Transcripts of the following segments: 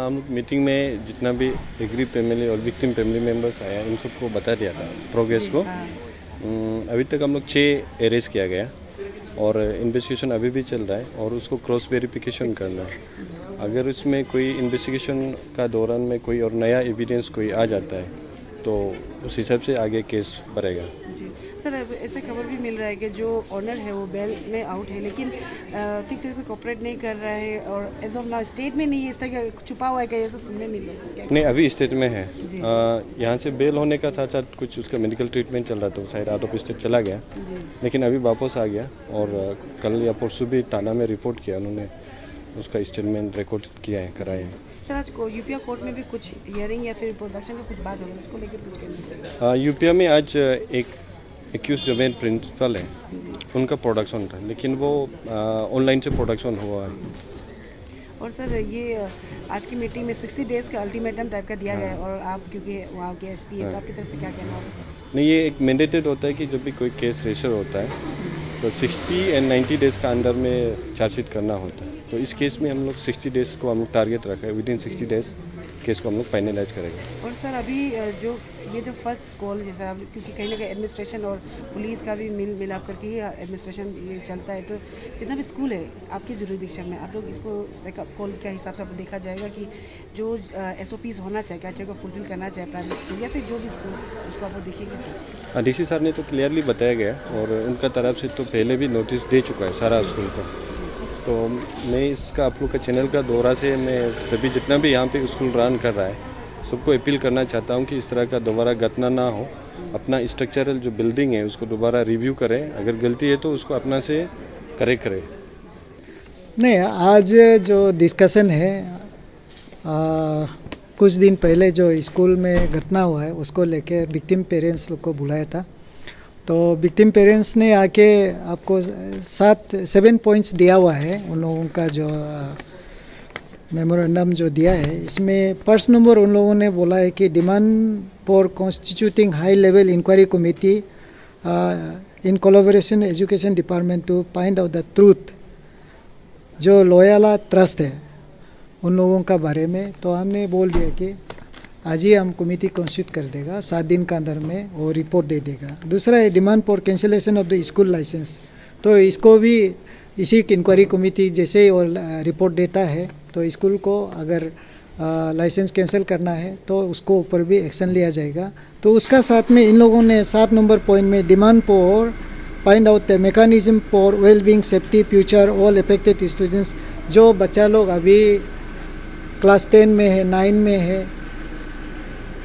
हम मीटिंग में जितना भी एग्री फैमिली और विक्टिम फैमिली मेम्बर्स आया इन सबको बता दिया था प्रोग्रेस को। अभी तक हम लोग 6 अरेस्ट किया गया और इन्वेस्टिगेशन अभी भी चल रहा है और उसको क्रॉस वेरिफिकेशन करना है। अगर उसमें कोई इन्वेस्टिगेशन का दौरान में कोई और नया एविडेंस कोई आ जाता है तो उस हिसाब से आगे केस बढ़ेगा। जी सर, अब ऐसे खबर भी मिल रहा है कि जो ऑनर है वो बेल में आउट है लेकिन ठीक तरह से कोऑपरेट नहीं कर रहा है और एज ऑफ नाउ स्टेट में नहीं है, इस तरह का छुपा हुआ है कि ऐसा सुनने मिल रहा है। नहीं, अभी स्टेट में है। यहाँ से बेल होने का साथ साथ कुछ उसका मेडिकल ट्रीटमेंट चल रहा था, शायद आउट ऑफ स्टेट चला गया लेकिन अभी वापस आ गया और कल या परसों भी थाना में रिपोर्ट किया, उन्होंने उसका स्टेटमेंट रिकॉर्ड किया है, कराया है। सर, आज को यूपीआ कोर्ट में भी कुछ हियरिंग या फिर प्रोडक्शन का कुछ बात होगा, उसको लेकर कुछ कहना चाहिए। यूपीआ में आज एक एक्यूज जो मेन प्रिंसिपल है उनका प्रोडक्शन था लेकिन वो ऑनलाइन से प्रोडक्शन हुआ है। और सर, ये आज की मीटिंग में 60 डेज़ का अल्टीमेटम टाइप का दिया गया है और आप क्योंकि वहाँ के एसपी है तो आपकी तरफ से क्या कहना होगा सर? नहीं, ये एक मैंडेटेड होता है कि जब भी कोई केस रजिस्टर होता है तो 60 एंड 90 डेज़ का अंदर में चार्जशीट करना होता है। तो इस केस में हम लोग 60 डेज़ को हम लोग टारगेट रखा है, विदिन 60 डेज़ केस को हम लोग फाइनलाइज करेंगे। और सर, अभी जो फर्स्ट कॉल जैसा क्योंकि कहीं ना कहीं एडमिनिस्ट्रेशन और पुलिस का भी मिलाप करके ही एडमिनिस्ट्रेशन ये चलता है, तो जितना भी स्कूल है आपकी जुरिडिक्शन में आप लोग इसको बैकअप कॉल के हिसाब से देखा जाएगा कि जो SOPs होना चाहिए क्या चाहिए को फुलफिल करना चाहिए प्राइवेट स्कूल या फिर जो भी स्कूल उसको आप देखेंगे सर? DC सर ने तो क्लियरली बताया गया और उनका तरफ से तो पहले भी नोटिस दे चुका है सारा स्कूल को। तो मैं इसका आप लोग का चैनल का दौरा से मैं सभी जितना भी यहाँ पे स्कूल रन कर रहा है सबको अपील करना चाहता हूँ कि इस तरह का दोबारा घटना ना हो। अपना स्ट्रक्चरल जो बिल्डिंग है उसको दोबारा रिव्यू करें, अगर गलती है तो उसको अपना से करेक्ट करें। नहीं, आज जो डिस्कशन है कुछ दिन पहले जो स्कूल में घटना हुआ है उसको लेके विक्टिम पेरेंट्स लोग को बुलाया था। तो विक्टिम पेरेंट्स ने आके आपको 7 पॉइंट्स दिया हुआ है, उन लोगों का जो मेमोरेंडम जो दिया है इसमें फर्स्ट नंबर उन लोगों ने बोला है कि demand for constituting high level inquiry committee in collaboration education department to find out the truth जो लोयाला ट्रस्ट है उन लोगों का बारे में। तो हमने बोल दिया कि आज ही हम कमेटी कॉन्स्टिट्यूट कर देगा, 7 दिन के अंदर में वो रिपोर्ट दे देगा। दूसरा है demand for cancellation of the school licence, तो इसको भी इसी इंक्वायरी कमेटी जैसे ही और रिपोर्ट देता है तो स्कूल को अगर लाइसेंस कैंसिल करना है तो उसको ऊपर भी एक्शन लिया जाएगा। तो उसका साथ में इन लोगों ने 7 नंबर पॉइंट में demand for find out the mechanism for well being safety future all affected students. जो बच्चा लोग अभी क्लास 10 में है, 9 में है,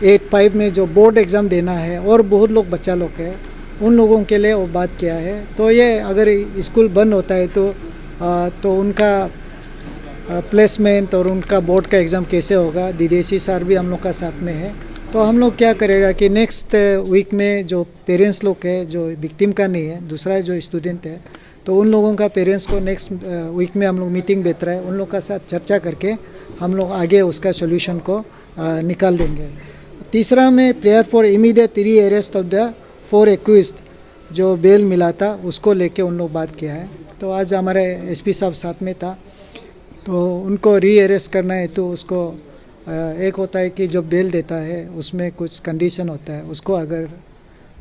8, 5 में जो बोर्ड एग्ज़ाम देना है और बहुत लोग बच्चा लोग है उन लोगों के लिए वो बात किया है। तो ये अगर स्कूल बंद होता है तो उनका प्लेसमेंट और उनका बोर्ड का एग्ज़ाम कैसे होगा। DDSE सर भी हम लोग का साथ में है। तो हम लोग क्या करेगा कि नेक्स्ट वीक में जो पेरेंट्स लोग है जो विक्टिम का नहीं है, दूसरा जो स्टूडेंट है, तो उन लोगों का पेरेंट्स को नेक्स्ट वीक में हम लोग मीटिंग बैठ रहा है, उन लोग का साथ चर्चा करके हम लोग आगे उसका सोल्यूशन को निकाल देंगे। तीसरा में प्रेयर फॉर इमीडिएट री अरेस्ट ऑफ द 4 एक्यूज्ड जो बेल मिला था उसको लेके उन लोग बात किया है। तो आज हमारे SP साहब साथ में था, तो उनको री अरेस्ट करना है तो उसको एक होता है कि जो बेल देता है उसमें कुछ कंडीशन होता है, उसको अगर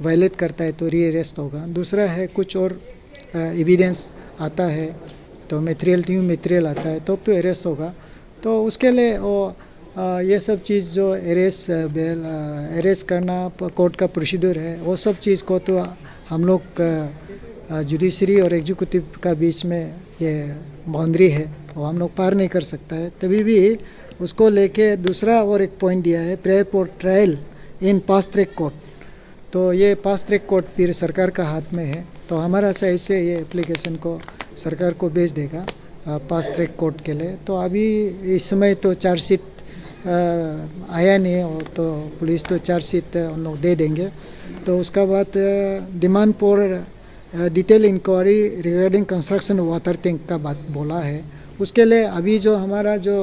वायलेट करता है तो री अरेस्ट होगा। दूसरा है कुछ और एविडेंस आता है तो न्यू मटेरियल आता है तो अरेस्ट होगा। तो उसके लिए वो ये सब चीज़ जो अरेस्ट करना कोर्ट का प्रोसीड्यूर है वो सब चीज़ को तो हम लोग जुडिशरी और एग्जीक्यूटिव का बीच में ये बाउंड्री है, वो हम लोग पार नहीं कर सकता है। तभी भी उसको लेके दूसरा और एक पॉइंट दिया है prayer for trial in fast track court. तो ये फास्ट ट्रैक कोर्ट फिर सरकार का हाथ में है, तो हमारा साइड से ये एप्लीकेशन को सरकार को भेज देगा फास्ट ट्रैक कोर्ट के लिए। तो अभी इस समय तो चार्जशीट आया नहीं है और तो पुलिस तो चार्जशीट उन लोग दे देंगे। तो उसका बाद demand for detail inquiry regarding construction water tank का बात बोला है। उसके लिए अभी जो हमारा जो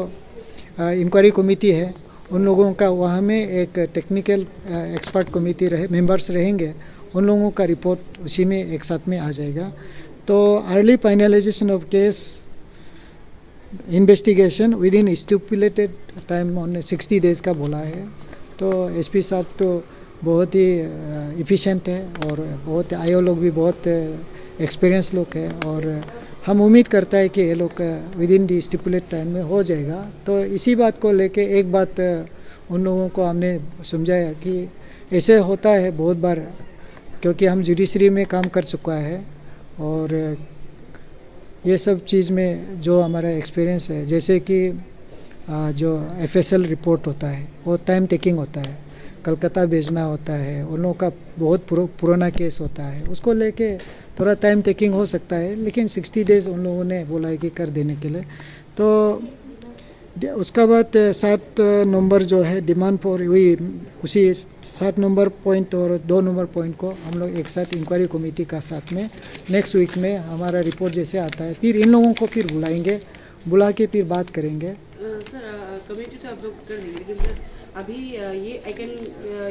इंक्वायरी कमेटी है उन लोगों का वहाँ में एक टेक्निकल एक्सपर्ट कमेटी मेंबर्स रहेंगे, उन लोगों का रिपोर्ट उसी में एक साथ में आ जाएगा। तो early finalisation of case investigation with in stipulated time on 60 days का बोला है। तो एसपी साहब तो बहुत ही इफ़िशेंट है और बहुत आईओ लोग भी बहुत एक्सपीरियंस लोग हैं और हम उम्मीद करता है कि ये लोग with in the stipulate time में हो जाएगा। तो इसी बात को लेके एक बात उन लोगों को हमने समझाया कि ऐसे होता है बहुत बार, क्योंकि हम जुडिशरी में काम कर चुका है और ये सब चीज़ में जो हमारा एक्सपीरियंस है, जैसे कि जो एफएसएल रिपोर्ट होता है वो टाइम टेकिंग होता है, कलकत्ता भेजना होता है, उन लोगों का बहुत पुराना केस होता है, उसको लेके थोड़ा टाइम टेकिंग हो सकता है, लेकिन 60 डेज़ उन लोगों ने बोला है कि कर देने के लिए। तो उसका बाद 7 नंबर जो है डिमांड फॉर वही उसी 7 नंबर पॉइंट और 2 नंबर पॉइंट को हम लोग एक साथ इंक्वायरी कमेटी का साथ में नेक्स्ट वीक में हमारा रिपोर्ट जैसे आता है फिर इन लोगों को फिर बुला के फिर बात करेंगे। सर कमेटी तो आप लोग कर देंगे, लेकिन सर अभी ये आई कैन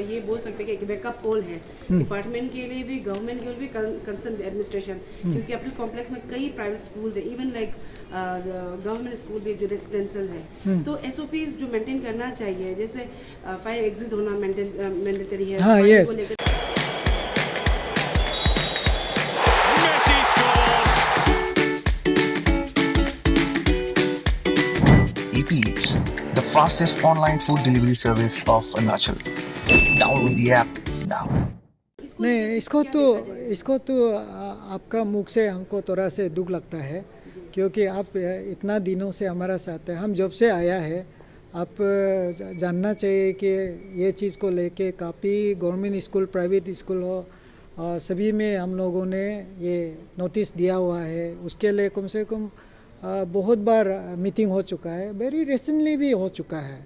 ये बोल सकते हैं कि एक बैकअप कॉल है डिपार्टमेंट के लिए भी, गवर्नमेंट के लिए भी, कंसर्न एडमिनिस्ट्रेशन, क्योंकि अपने कॉम्प्लेक्स में कई प्राइवेट स्कूल्स है, इवन लाइक गवर्नमेंट स्कूल भी जो रेसिडेंशियल है। तो एसओपीज जो मेंटेन करना चाहिए, जैसे फायर एग्जिट होना मैंडेटरी है। हाँ, yes. Eats, the fastest online food delivery service of Arunachal. Download the app now. नहीं, इसको तो आपका मुख से हमको थोड़ा से दुख लगता है, क्योंकि आप इतना दिनों से हमारा साथ है। हम जब से आया है आप जानना चाहिए कि ये चीज़ को लेके काफ़ी गवर्नमेंट स्कूल, प्राइवेट स्कूल हो, सभी में हम लोगों ने ये नोटिस दिया हुआ है। उसके लिए कम से कम बहुत बार मीटिंग हो चुका है, वेरी रिसेंटली भी हो चुका है।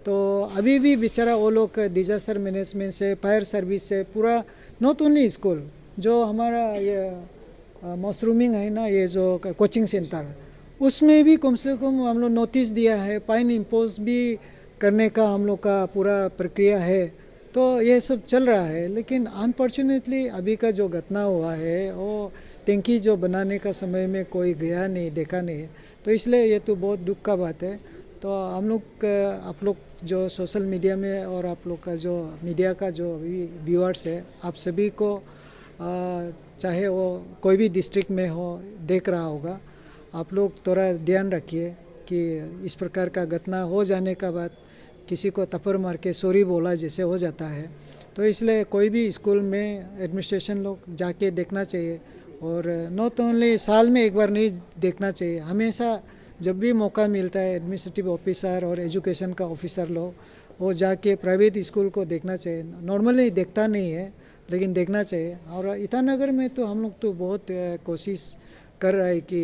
तो अभी भी बेचारा वो लोग डिजास्टर मैनेजमेंट से, फायर सर्विस से, पूरा नॉट ओनली स्कूल, जो हमारा ये मशरूमिंग है ना, ये जो कोचिंग सेंटर, उसमें भी कम से कम हम लोग नोटिस दिया है, फाइन इम्पोज भी करने का हम लोग का पूरा प्रक्रिया है। तो ये सब चल रहा है, लेकिन अनफॉर्चुनेटली अभी का जो घटना हुआ है वो टैंकी जो बनाने का समय में कोई गया नहीं, देखा नहीं, तो इसलिए ये तो बहुत दुख का बात है। तो हम लोग आप लोग जो सोशल मीडिया में और आप लोग का जो मीडिया का जो व्यूअर्स है, आप सभी को चाहे वो कोई भी डिस्ट्रिक्ट में हो देख रहा होगा, आप लोग थोड़ा ध्यान रखिए कि इस प्रकार का घटना हो जाने का बाद किसी को थप्पड़ मार के सॉरी बोला जैसे हो जाता है। तो इसलिए कोई भी स्कूल में एडमिनिस्ट्रेशन लोग जाके देखना चाहिए, और नॉट ओनली साल में एक बार नहीं देखना चाहिए, हमेशा जब भी मौका मिलता है एडमिनिस्ट्रेटिव ऑफिसर और एजुकेशन का ऑफिसर लोग वो जाके प्राइवेट स्कूल को देखना चाहिए। नॉर्मली देखता नहीं है, लेकिन देखना चाहिए। और ईटानगर में तो हम लोग तो बहुत कोशिश कर रहे हैं कि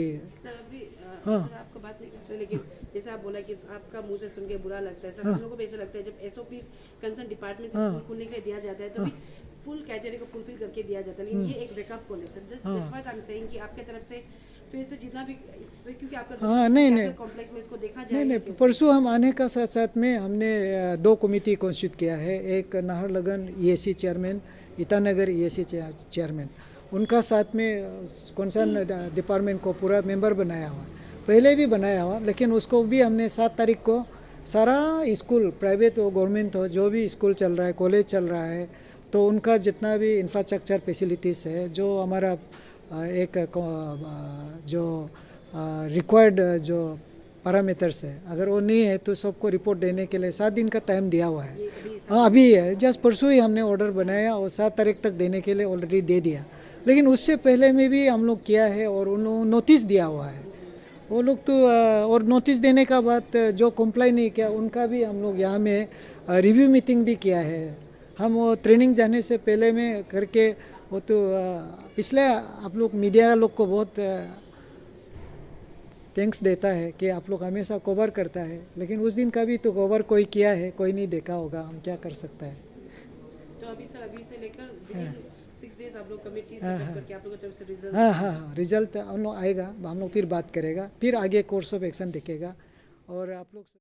हाँ, सर आपको बात नहीं करते, लेकिन जैसे आप बोला कि आपका मुंह से सुन के बुरा लगता है सर, हम लोगों को भी ऐसा लगता है जब एसओपी कंसर्न डिपार्टमेंट से स्कूल खोलने के लिए दिया जाता है तो भी फुल क्राइटेरिया को फुलफिल करके दिया जाता है, लेकिन ये एक बैकअप कॉल है sir. That's what I am saying कि आपके तरफ से फिर से जितना भी क्योंकि आपका नहीं कॉम्प्लेक्स में इसको देखा जाए। नहीं, परसों हम आने का साथ साथ में हमने 2 कमेटी कॉन्स्टिट्यूट किया है, एक Naharlagun EAC chairman, Itanagar EAC chairman, उनका साथ में कंसर्न डिपार्टमेंट को पूरा मेंबर बनाया हुआ, पहले भी बनाया हुआ, लेकिन उसको भी हमने 7 तारीख को सारा स्कूल, प्राइवेट हो गवर्नमेंट हो, जो भी स्कूल चल रहा है, कॉलेज चल रहा है, तो उनका जितना भी इंफ्रास्ट्रक्चर फैसिलिटीज़ है, जो हमारा एक जो रिक्वायर्ड जो पैरामीटर्स है, अगर वो नहीं है तो सबको रिपोर्ट देने के लिए 7 दिन का टाइम दिया हुआ है। हाँ, अभी है, जस्ट परसों ही हमने ऑर्डर बनाया और 7 तारीख तक देने के लिए ऑलरेडी दे दिया, लेकिन उससे पहले में भी हम लोग किया है और उन लोगों नोटिस दिया हुआ है। वो लोग तो और नोटिस देने का बाद जो कंप्लाई नहीं किया उनका भी हम लोग यहाँ में रिव्यू मीटिंग भी किया है। हम वो ट्रेनिंग जाने से पहले में करके वो तो इसलिए आप लोग मीडिया लोग को बहुत थैंक्स देता है कि आप लोग हमेशा कवर करता है, लेकिन उस दिन का भी तो कवर कोई किया है, कोई नहीं देखा होगा, हम क्या कर सकता है। तो अभी सर अभी से लेकर 6 डेज आप लोग कमिटी सेटअप करके आप लोगों की तरफ से रिजल्ट हाँ, रिजल्ट हम लोग आएगा, हम लोग फिर बात करेगा, फिर आगे कोर्स ऑफ एक्शन दिखेगा। और आप लोग